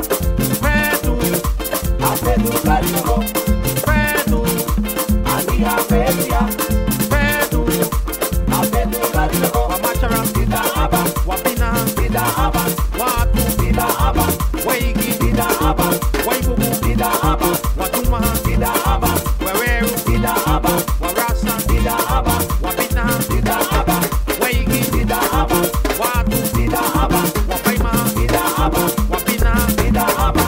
Fetu, Afetu Karigo, fetu, Aniha Fetia, fetu. Afetu Karigo, Wamachara, Bida Aba, wapina, Bida Aba, watu, Bida Aba, waigi, Bida Aba, waibugu, Bida Aba, watuma, Bida Aba, weweru, Bida Aba, warasa, Bida Aba, wapina, Bida Aba, waigi, Bida Aba, watu, Bida Aba, wapaima, Bida Aba, wapina, Bida Aba,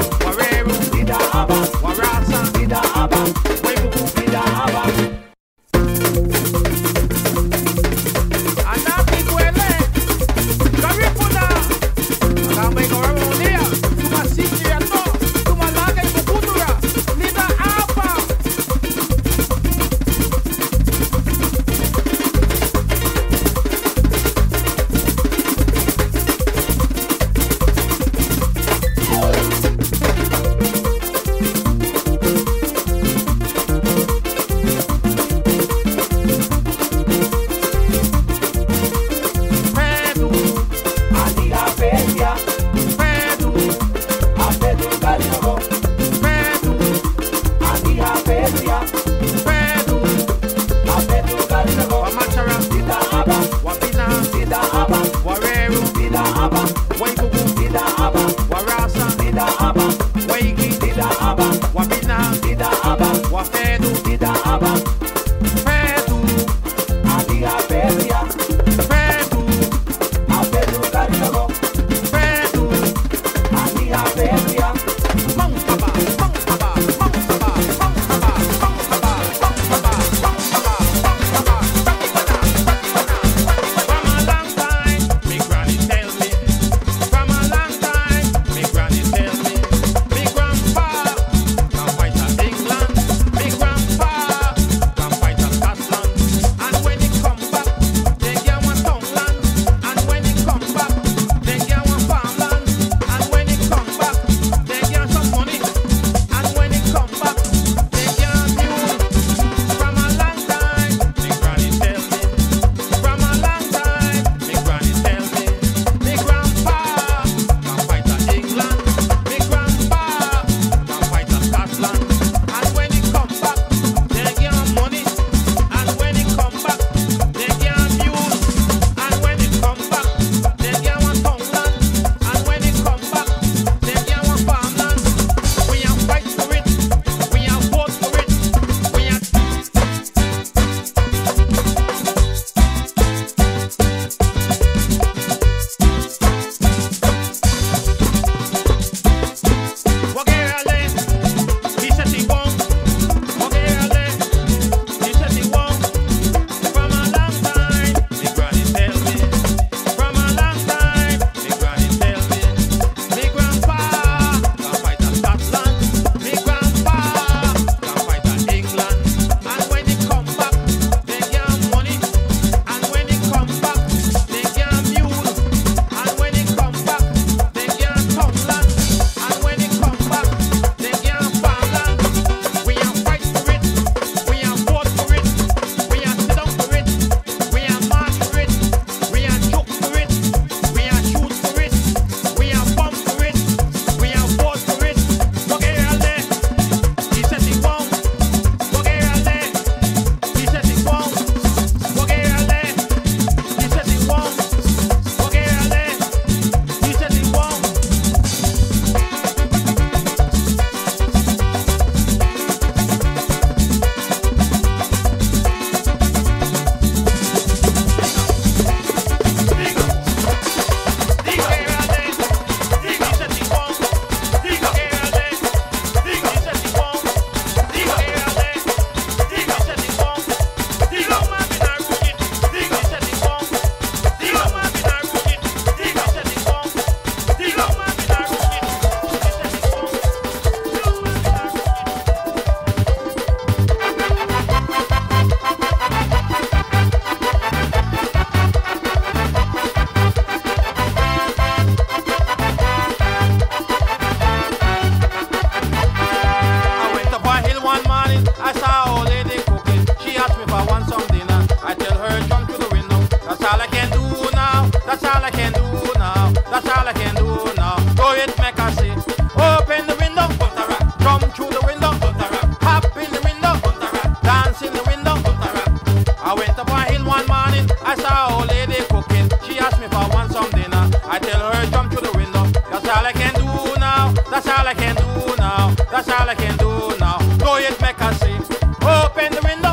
That's all I can do now. Go it, make us see. Open the window,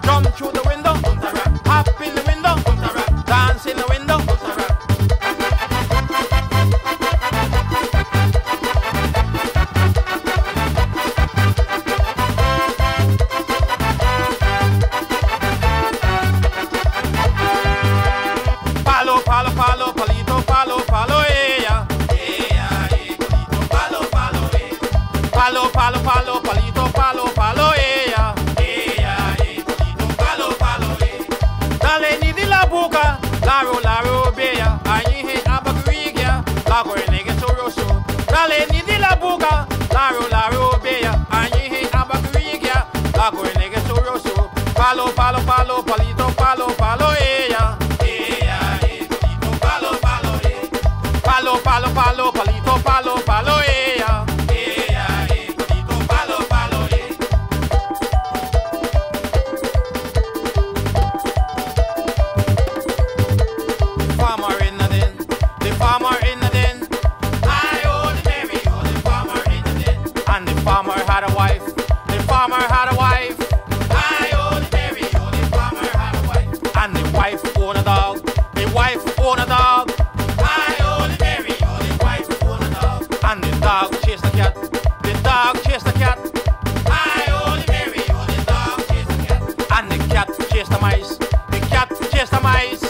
jump through the window, hop in the window, dance in the window. Palo, palo, palo, palito, palo, palo, ella. Palito, palo, palo, palo, palo, palo, palito, palo, palo, ella. Palito, palo, palo, dale ni di la boca, laro, bella. Ahí he abagrigia, lago en ege soroso. Dale ni di la boca, laro, bella. Ahí he abagrigia, lago en ege soroso. Palo, palo, palo, palito, palo, palo, ella. Palo, palo, palo, palito, palo, palo, ella. Palito, palo, palo, The farmer in the den. I old Mary, the farmer in the den. And the farmer had a wife. The farmer had a wife. I old Mary, the farmer had a wife. And the wife owned a dog. The wife owned a dog. And the dog chased the cat. The dog chased the cat. I only Mary, the dog chased the cat. And the cat chased the mice. The cat chased the mice.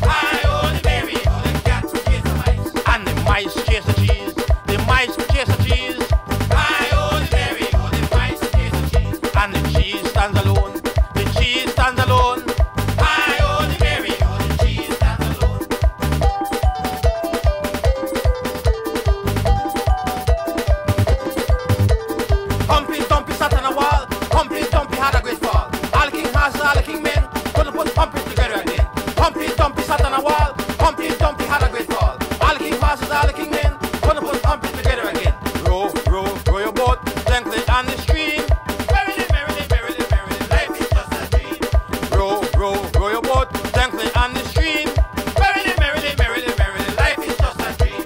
I only Mary, the cat chased the mice. And the mice chased the cheese. The mice chased the cheese. I only Mary, the mice chased the cheese. And the cheese stands alone. The cheese stands alone. I only Mary, the cheese stands alone. Humpty sat on a wall. Humpty had a great fall. All the king horses, all the king men couldn't put Humpty together again. Humpty sat on a wall. Humpty had a great fall. All the king horses, all the king men couldn't put Humpty together again. Row your boat gently on the stream. Merrily, life is just a dream. Row your boat gently on the stream. Merrily, life is just a dream.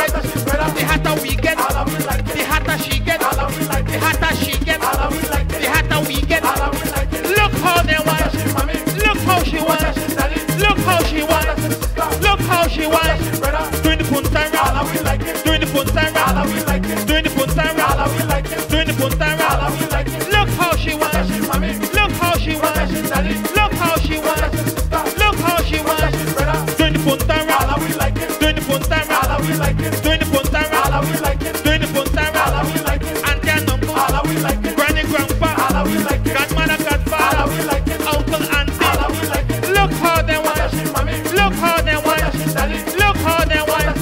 right. The hotter we get, the hotter she get, the hotter she get, the hotter we get. Look how they want, look how she wants, look how she wants, look how she wants. Doing the punta round, doing the punta round, doing the punta round, doing the punta round. Look how she wants, look how she wants, look how she wants, look how she wants. Doing the punta round, doing the punta round, doing the punta round, doing the punta round. Auntie and uncle, granny, grandpa, godmother, godfather, uncle, auntie. Look how they want, look how they want, look how they want,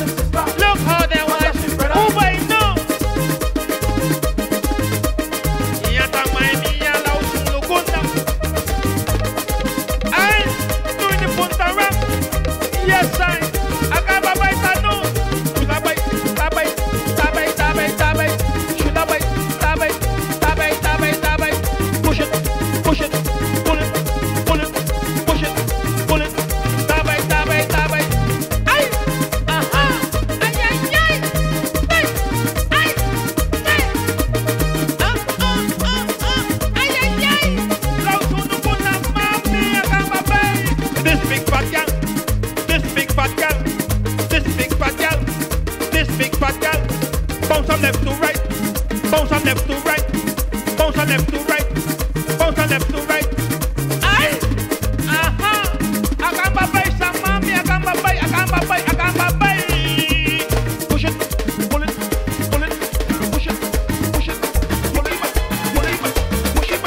look how they want. Who by know? Yata mai mia la usulukunda. Ay, doing the punta round. Yes, I got my bite. I know. Should I bite? Tabay, tabay, tabay, tabay. Should I bite? Tabay, tabay, tabay, tabay. Push it, push it, pull it, pull it, push it, pull it. Tabay, tabay, tabay. Ay, aha, ay, ay, ay, ay, ay, ay. Ay, ay, ay. La usulukunda mami, I got my bite. This big fat gal. This big fat gal, this big fat gal, this big fat gal. Bounce from left to right, bounce from left to right, bounce from left to right, bounce from left to right. Ay, aha, akan babay sa mami, akan babay, akan babay, akan babay. Push it, pull it, pull it, push it, push it, pull it, pull it, push it.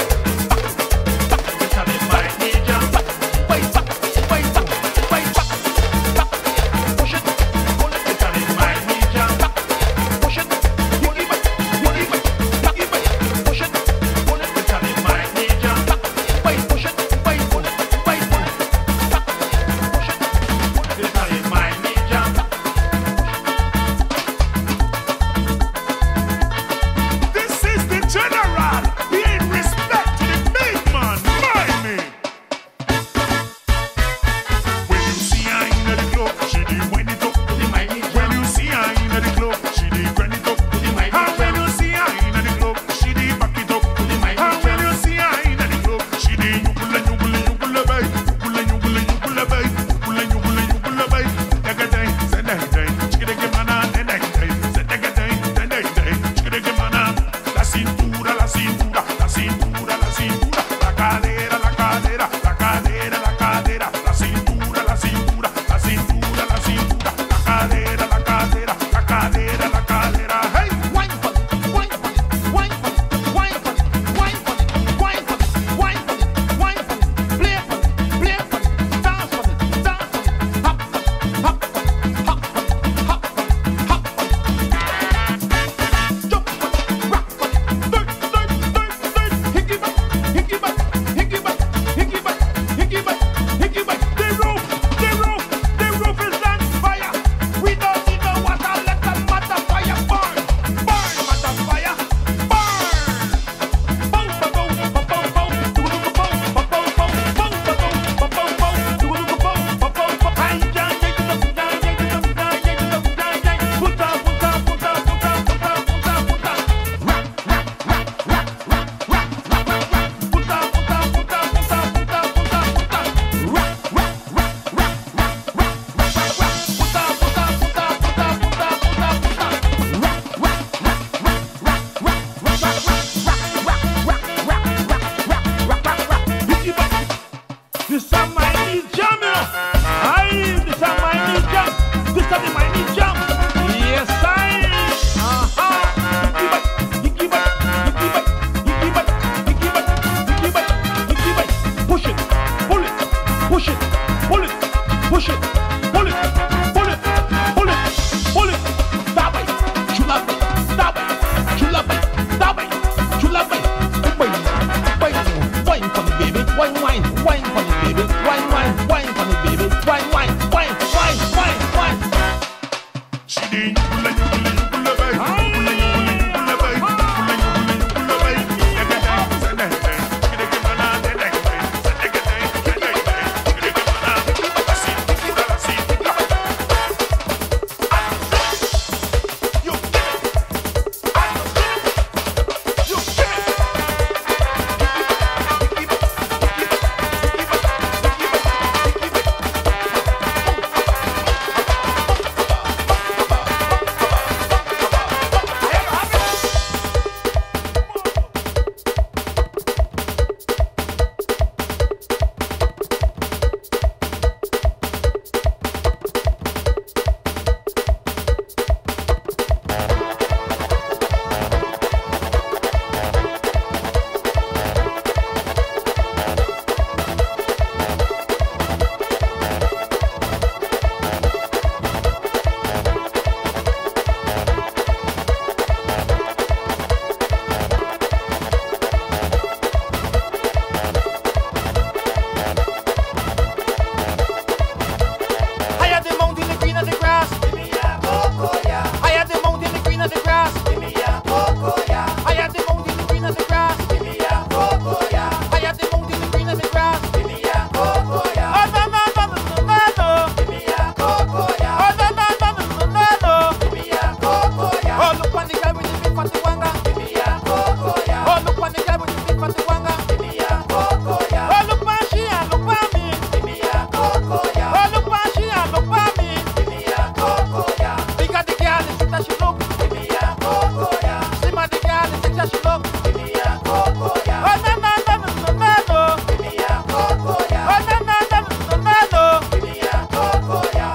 how she look. Give me a cocoa, yeah. See my the girl, see how she look. Give me a cocoa, yeah. Oh no no no no no no. Give me a cocoa, yeah. Oh no no no no no no. Give me a cocoa, yeah.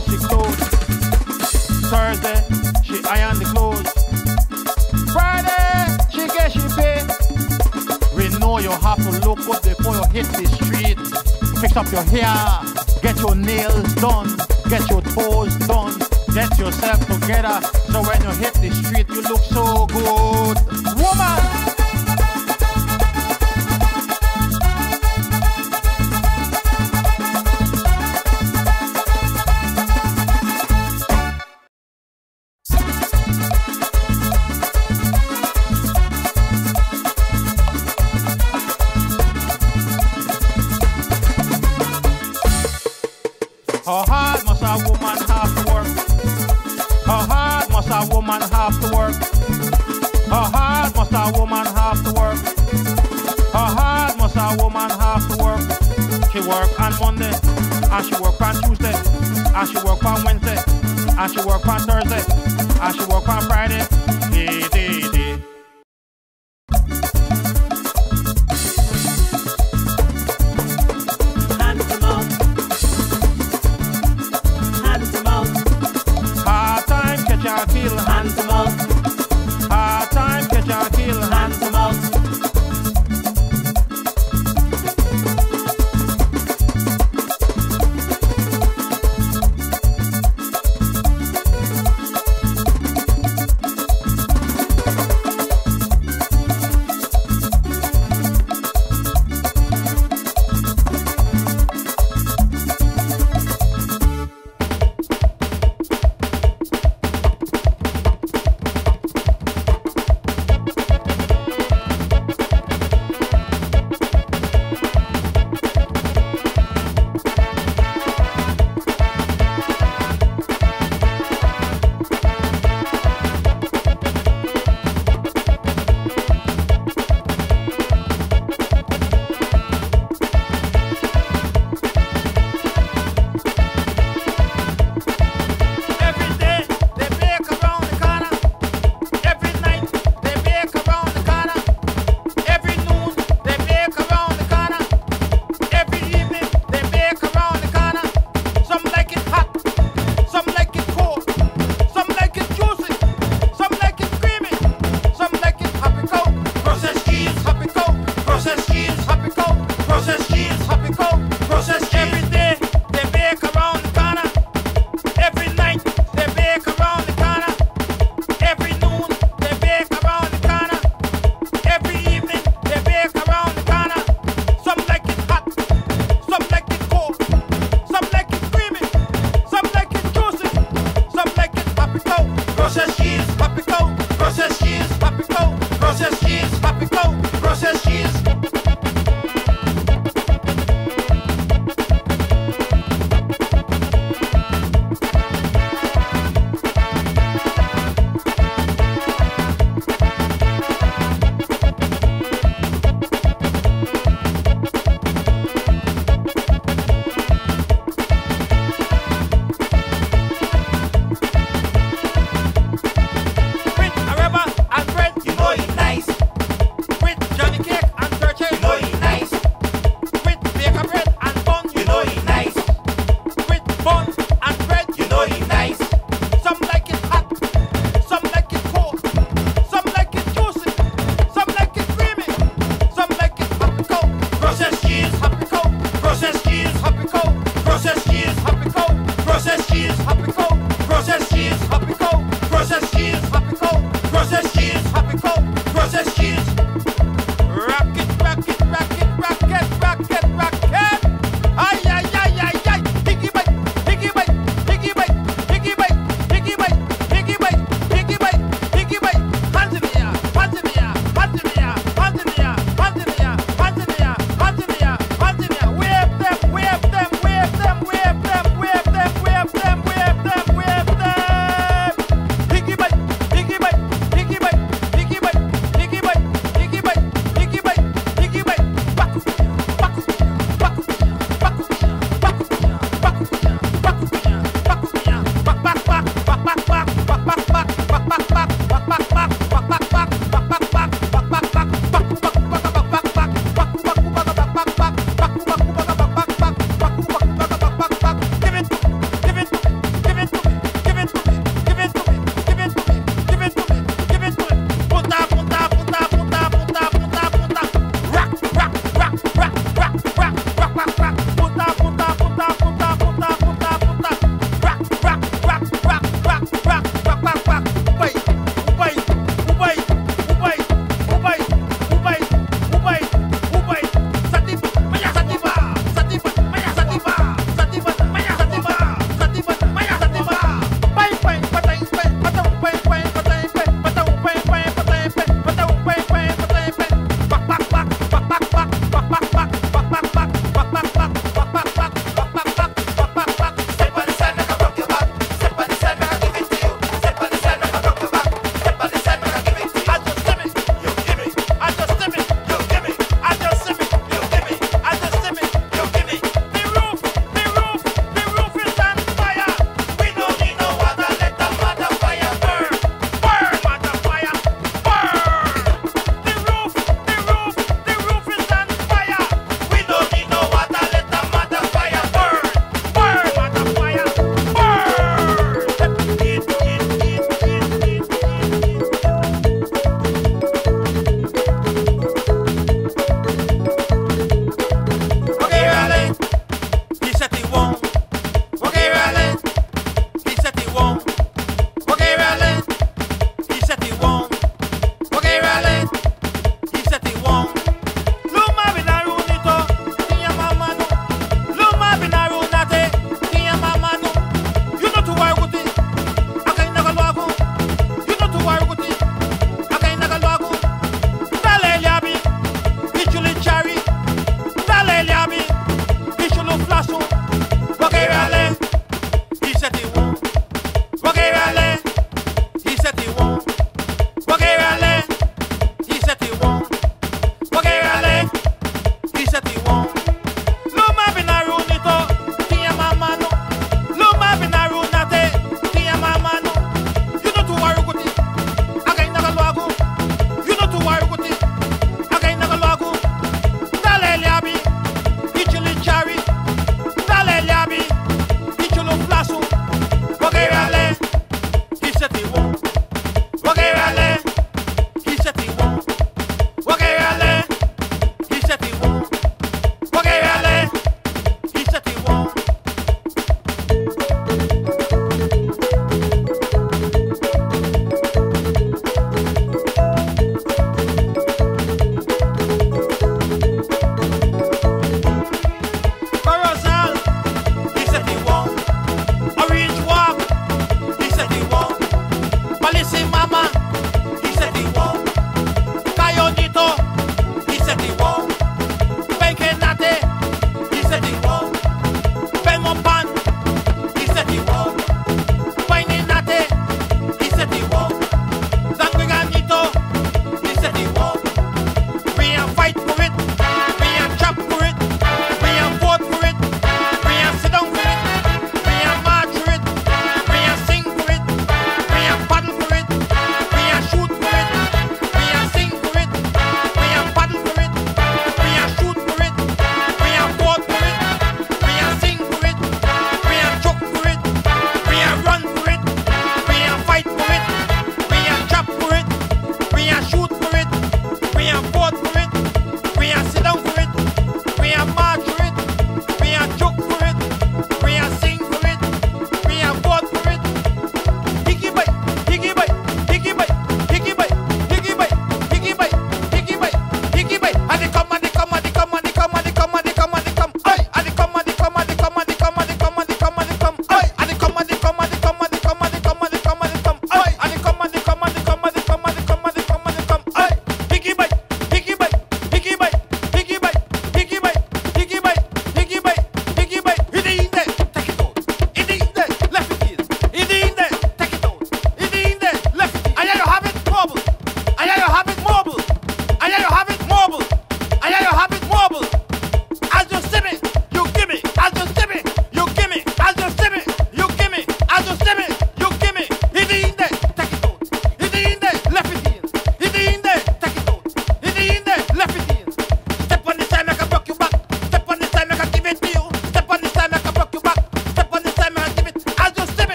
wash the clothes. Thursday, she iron the clothes. Friday, she get she pay. We know you have to look up before you hit the street. Fix up your hair, get your nails done, get your toes done, get yourself together. So when you hit the street, you look so good. Woman! How hard must a woman have to work? How hard must a woman have to work? How hard must a woman have to work? How hard must a woman have to work? She work on Monday, and she work on Tuesday, and she work on Wednesday, and she work on Thursday, and she work on Friday. Day, day, day. Kill, hand to mouth. Hard time, catch and kill, hand to mouth.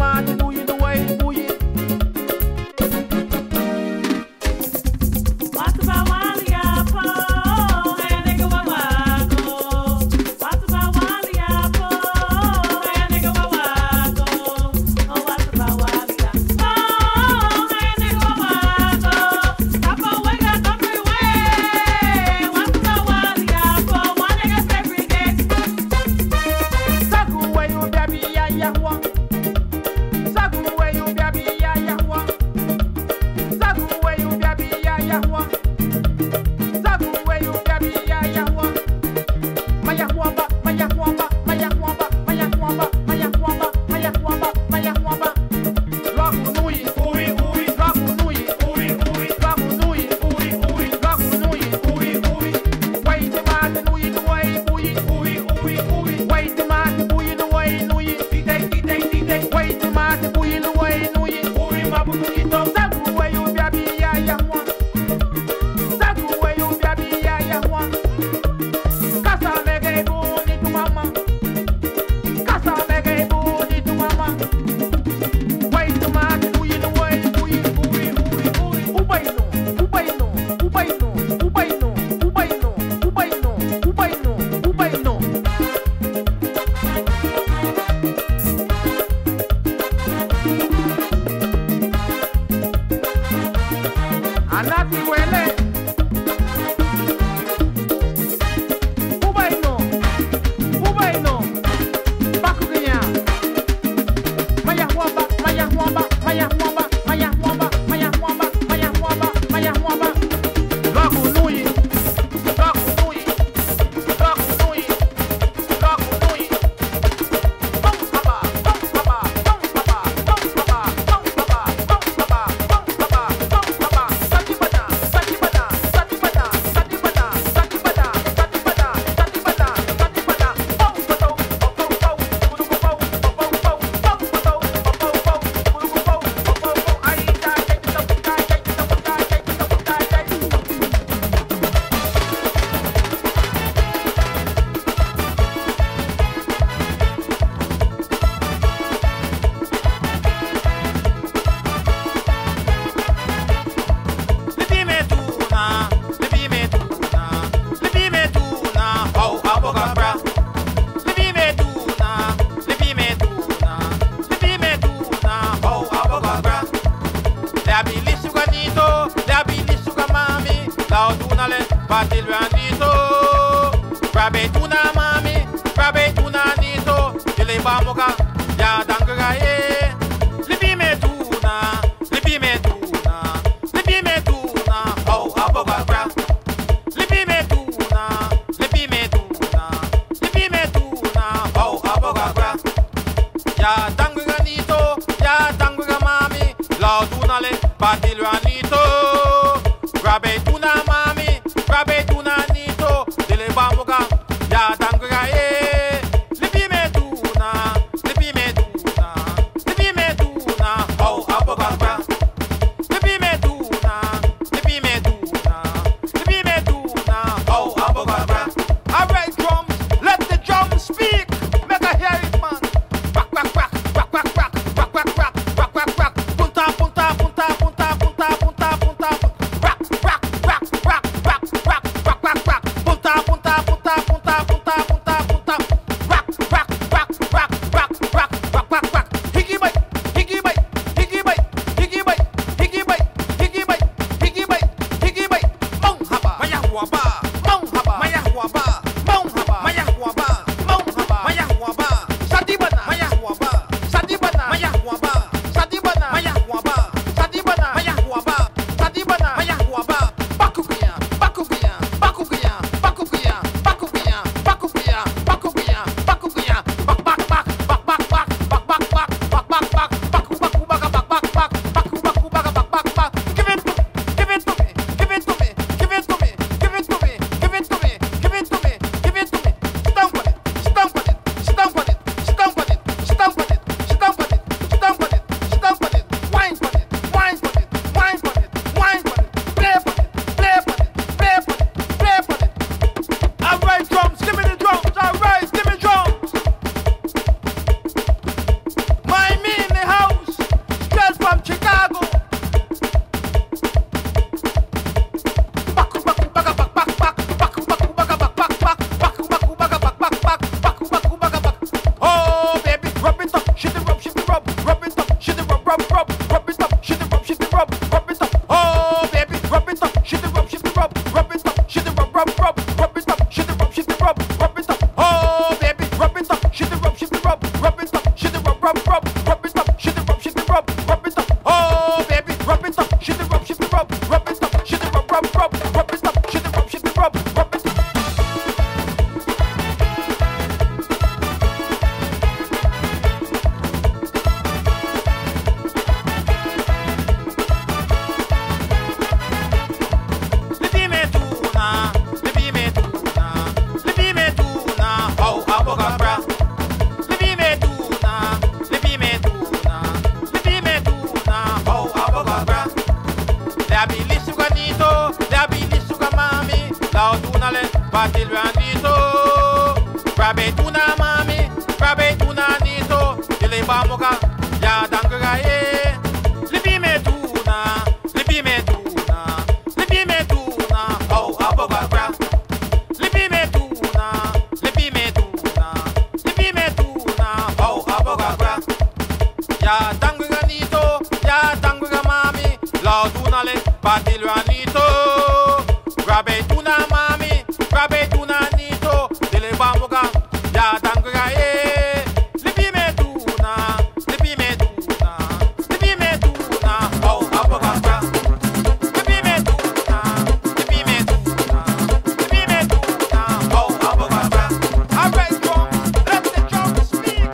mate, doe je de way, doe je. Batilwanito, grabe tuna mami, grabe tuna nito, dile bamoka, ya dankura ye. Libi me tuna, libi me tuna, libi me tuna, oh aboga bra. Libi me tuna, libi me tuna, libi me tuna, oh aboga bra. Ya dankura nito, ya dankura mami, la tuna le, batilwanito, grabe tuna mami. Grabe tuna nito, dile bamuga, ya dankura ye. Libi me tuna, libi me tuna, libi me tuna, oh aboga. Libi me tuna, libi me tuna, libi me tuna, oh aboga. Alright, yo, let the drum speak.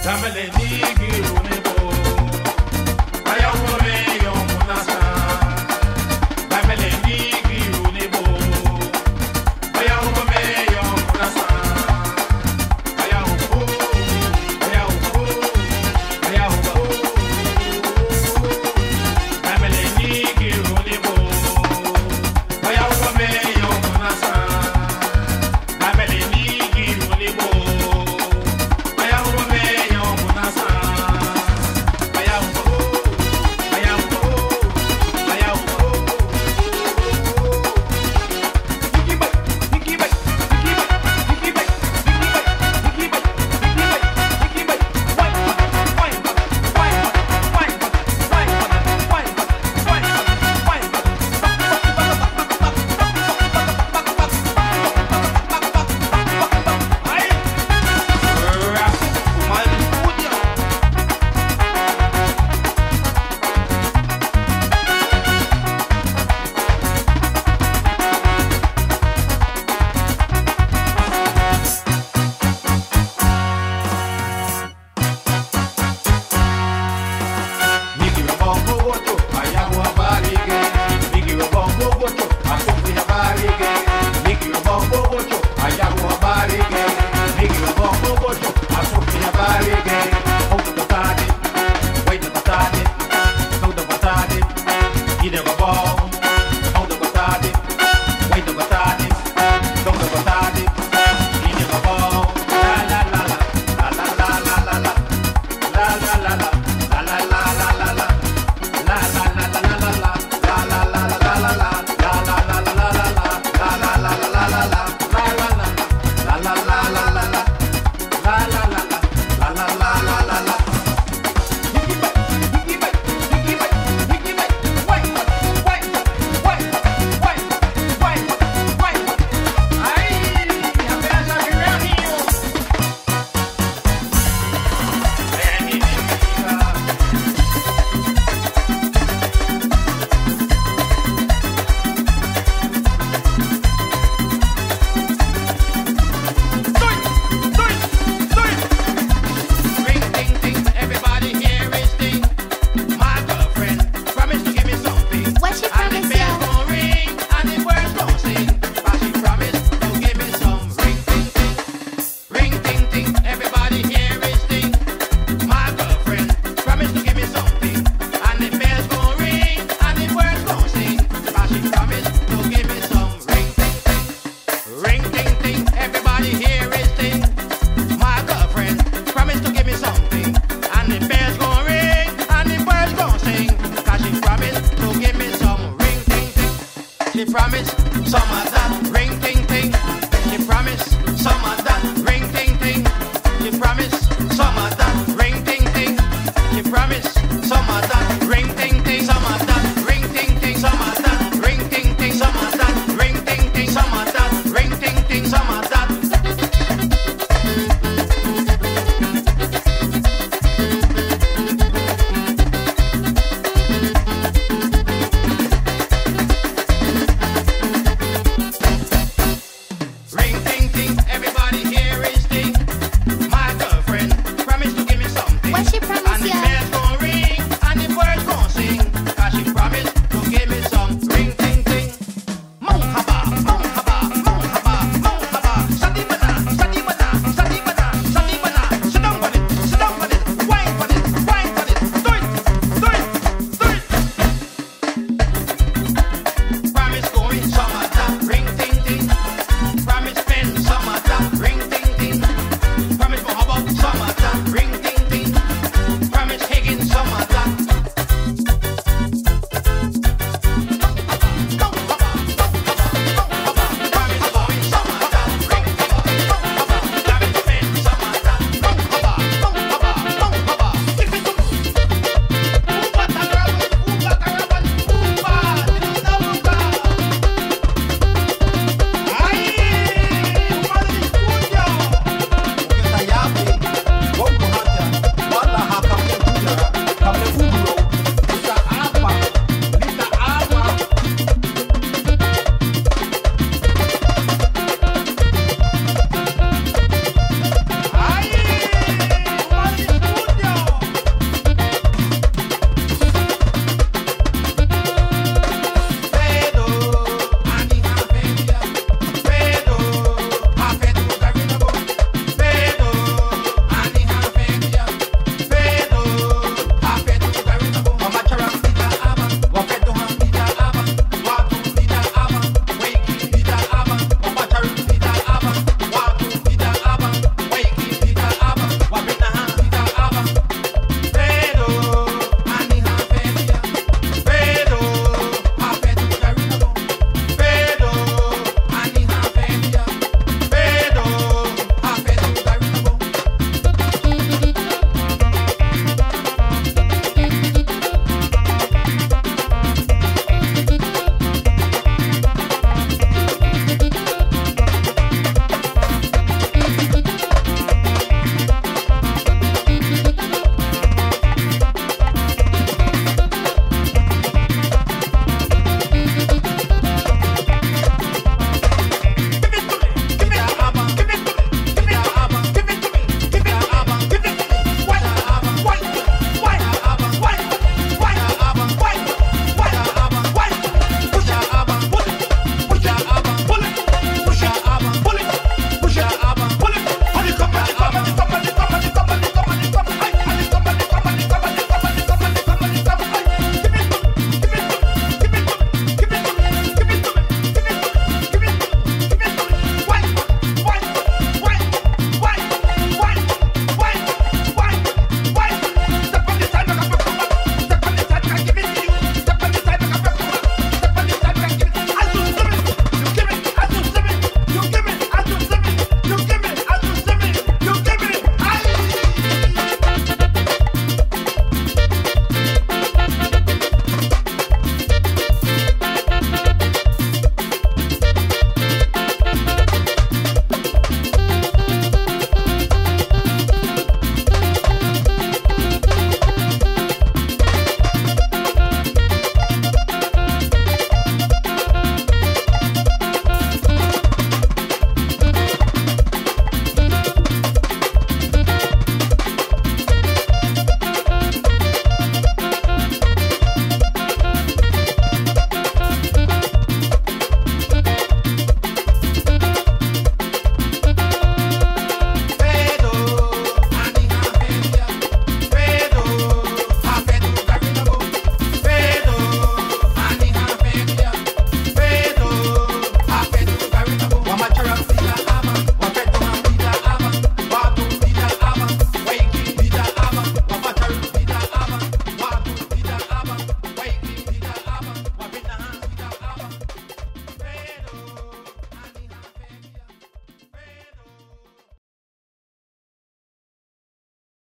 Tamale nigi